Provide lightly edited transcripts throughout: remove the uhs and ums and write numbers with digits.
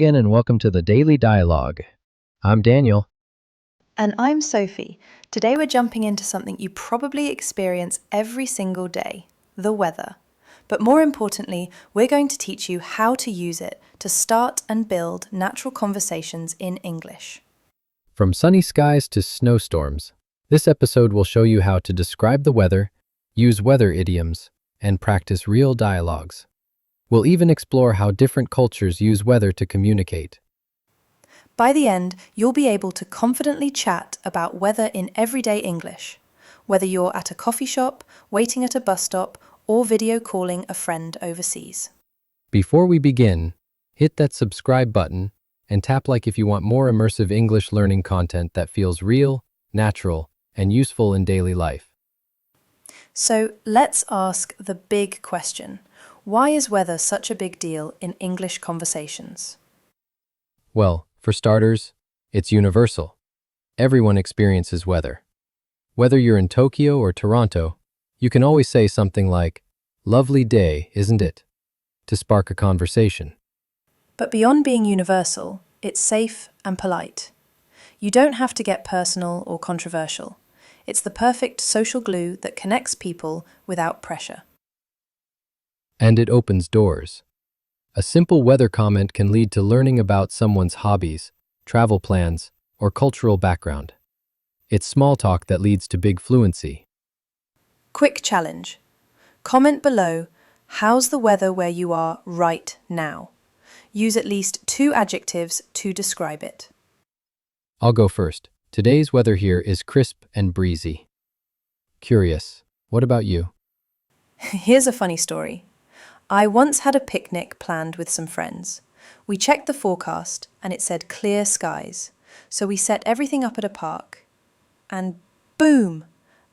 again and welcome to the Daily Dialogue. I'm Daniel. And I'm Sophie. Today we're jumping into something you probably experience every single day, the weather. But more importantly, we're going to teach you how to use it to start and build natural conversations in English. From sunny skies to snowstorms, this episode will show you how to describe the weather, use weather idioms, and practice real dialogues. We'll even explore how different cultures use weather to communicate. By the end, you'll be able to confidently chat about weather in everyday English, whether you're at a coffee shop, waiting at a bus stop, or video calling a friend overseas. Before we begin, hit that subscribe button and tap like if you want more immersive English learning content that feels real, natural, and useful in daily life. So let's ask the big question. Why is weather such a big deal in English conversations? Well, for starters, it's universal. Everyone experiences weather. Whether you're in Tokyo or Toronto, you can always say something like, "Lovely day, isn't it?" to spark a conversation. But beyond being universal, it's safe and polite. You don't have to get personal or controversial. It's the perfect social glue that connects people without pressure. And it opens doors. A simple weather comment can lead to learning about someone's hobbies, travel plans, or cultural background. It's small talk that leads to big fluency. Quick challenge. Comment below, how's the weather where you are right now? Use at least 2 adjectives to describe it. I'll go first. Today's weather here is crisp and breezy. Curious, what about you? Here's a funny story. I once had a picnic planned with some friends. We checked the forecast and it said clear skies. So we set everything up at a park. And boom!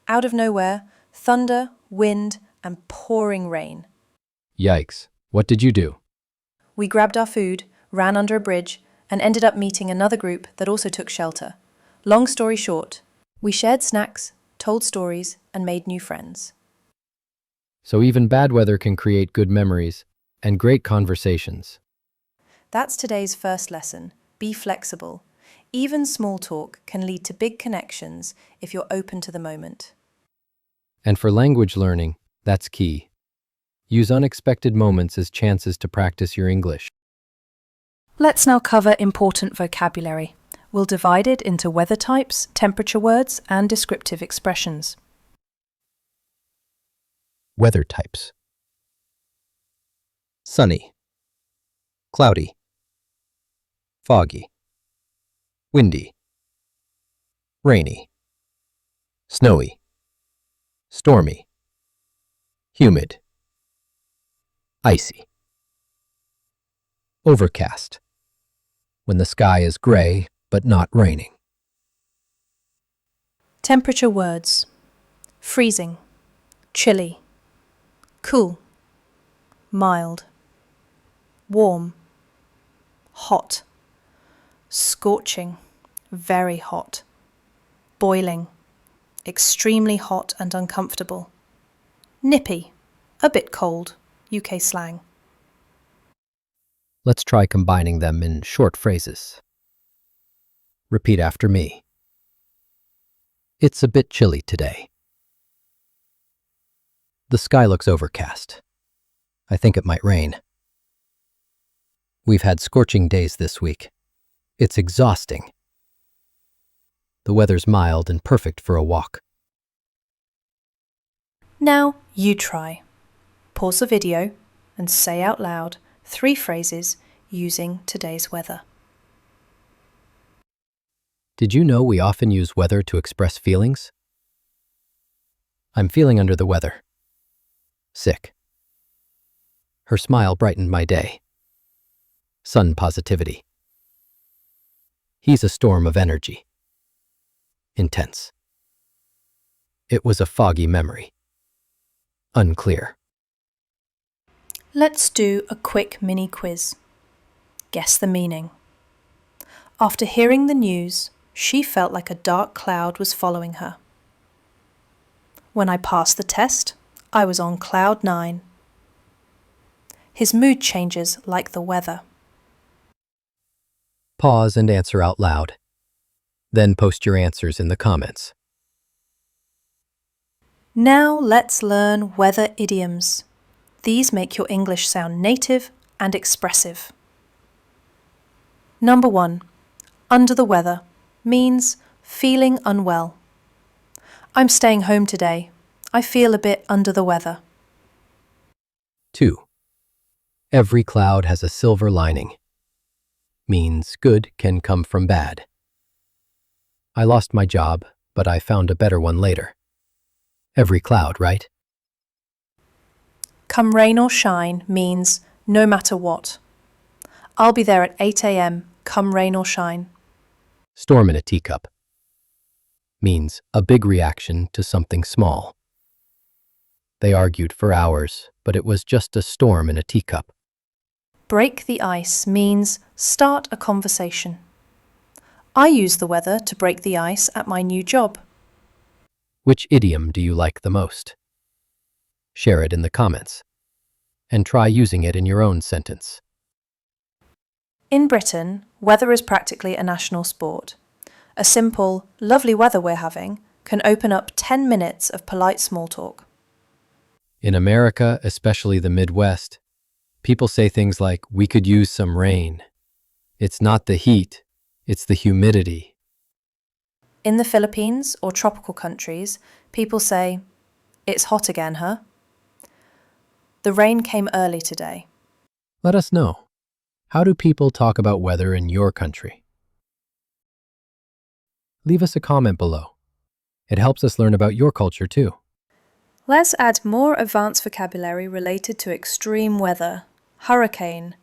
Out of nowhere, thunder, wind, and pouring rain. Yikes, what did you do? We grabbed our food, ran under a bridge, and ended up meeting another group that also took shelter. Long story short, we shared snacks, told stories, and made new friends. So even bad weather can create good memories and great conversations. That's today's first lesson. Be flexible. Even small talk can lead to big connections if you're open to the moment. And for language learning, that's key. Use unexpected moments as chances to practice your English. Let's now cover important vocabulary. We'll divide it into weather types, temperature words, and descriptive expressions. Weather types. Sunny, cloudy, foggy, windy, rainy, snowy, stormy, humid, icy. Overcast, when the sky is gray but not raining. Temperature words. Freezing, chilly, cool, mild, warm, hot, scorching, very hot, boiling, extremely hot and uncomfortable, nippy, a bit cold, UK slang. Let's try combining them in short phrases. Repeat after me. It's a bit chilly today. The sky looks overcast. I think it might rain. We've had scorching days this week. It's exhausting. The weather's mild and perfect for a walk. Now you try. Pause the video and say out loud 3 phrases using today's weather. Did you know we often use weather to express feelings? I'm feeling under the weather. Sick. Her smile brightened my day. Sun positivity. He's a storm of energy. Intense. It was a foggy memory. Unclear. Let's do a quick mini quiz. Guess the meaning. After hearing the news, she felt like a dark cloud was following her. When I passed the test, I was on cloud 9. His mood changes like the weather. Pause and answer out loud. Then post your answers in the comments. Now let's learn weather idioms. These make your English sound native and expressive. Number 1. Under the weather means feeling unwell. I'm staying home today. I feel a bit under the weather. 2. Every cloud has a silver lining. Means good can come from bad. I lost my job, but I found a better one later. Every cloud, right? Come rain or shine means no matter what. I'll be there at 8 a.m. come rain or shine. Storm in a teacup. Means a big reaction to something small. They argued for hours, but it was just a storm in a teacup. Break the ice means start a conversation. I use the weather to break the ice at my new job. Which idiom do you like the most? Share it in the comments, and try using it in your own sentence. In Britain, weather is practically a national sport. A simple, lovely weather we're having can open up 10 minutes of polite small talk. In America, especially the Midwest, people say things like, we could use some rain. It's not the heat, it's the humidity. In the Philippines or tropical countries, people say, it's hot again, huh? The rain came early today. Let us know. How do people talk about weather in your country? Leave us a comment below. It helps us learn about your culture too. Let's add more advanced vocabulary related to extreme weather. Hurricane,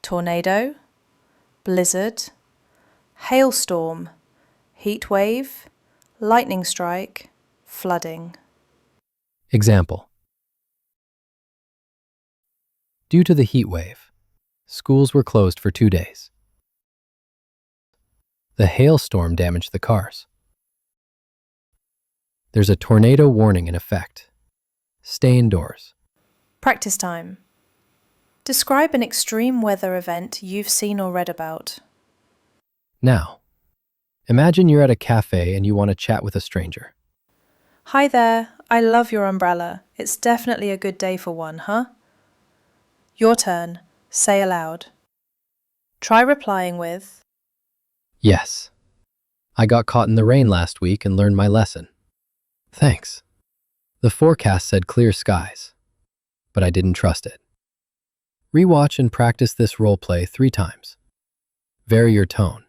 tornado, blizzard, hailstorm, heat wave, lightning strike, flooding. Example. Due to the heat wave, schools were closed for 2 days. The hailstorm damaged the cars. There's a tornado warning in effect. Stay indoors. Practice time. Describe an extreme weather event you've seen or read about. Now, imagine you're at a cafe and you want to chat with a stranger. Hi there, I love your umbrella. It's definitely a good day for one, huh? Your turn. Say aloud. Try replying with, Yes. I got caught in the rain last week and learned my lesson. Thanks. The forecast said clear skies, but I didn't trust it. Rewatch and practice this role play 3 times. Vary your tone.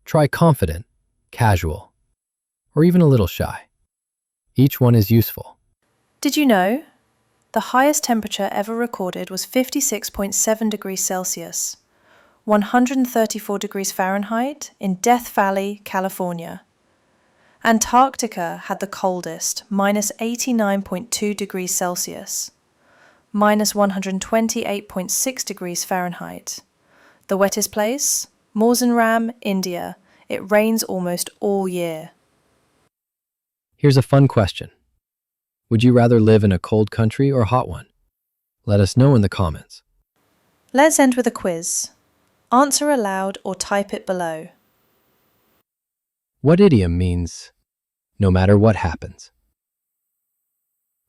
Try confident, casual, or even a little shy. Each one is useful. Did you know? The highest temperature ever recorded was 56.7 degrees Celsius, 134 degrees Fahrenheit in Death Valley, California. Antarctica had the coldest, minus 89.2 degrees Celsius, minus 128.6 degrees Fahrenheit. The wettest place? Mawsynram, India. It rains almost all year. Here's a fun question. Would you rather live in a cold country or a hot one? Let us know in the comments. Let's end with a quiz. Answer aloud or type it below. What idiom means, no matter what happens?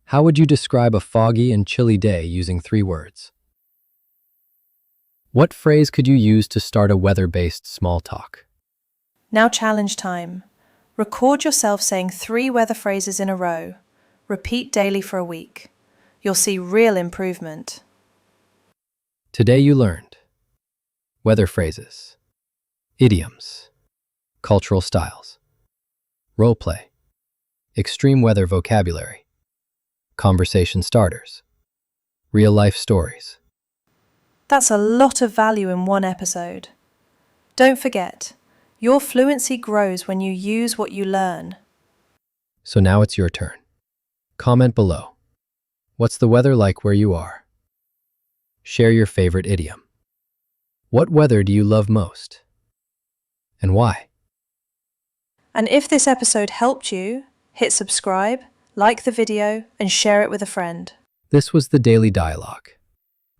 How would you describe a foggy and chilly day using 3 words? What phrase could you use to start a weather-based small talk? Now challenge time. Record yourself saying 3 weather phrases in a row. Repeat daily for a week. You'll see real improvement. Today you learned weather phrases, idioms, cultural styles, role play, extreme weather vocabulary, conversation starters, real-life stories. That's a lot of value in one episode. Don't forget, your fluency grows when you use what you learn. So now it's your turn. Comment below. What's the weather like where you are? Share your favorite idiom. What weather do you love most? And why? And if this episode helped you, hit subscribe, like the video, and share it with a friend. This was the Daily Dialogue.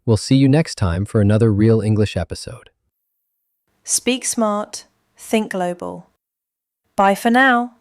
We'll see you next time for another Real English episode. Speak smart, think global. Bye for now.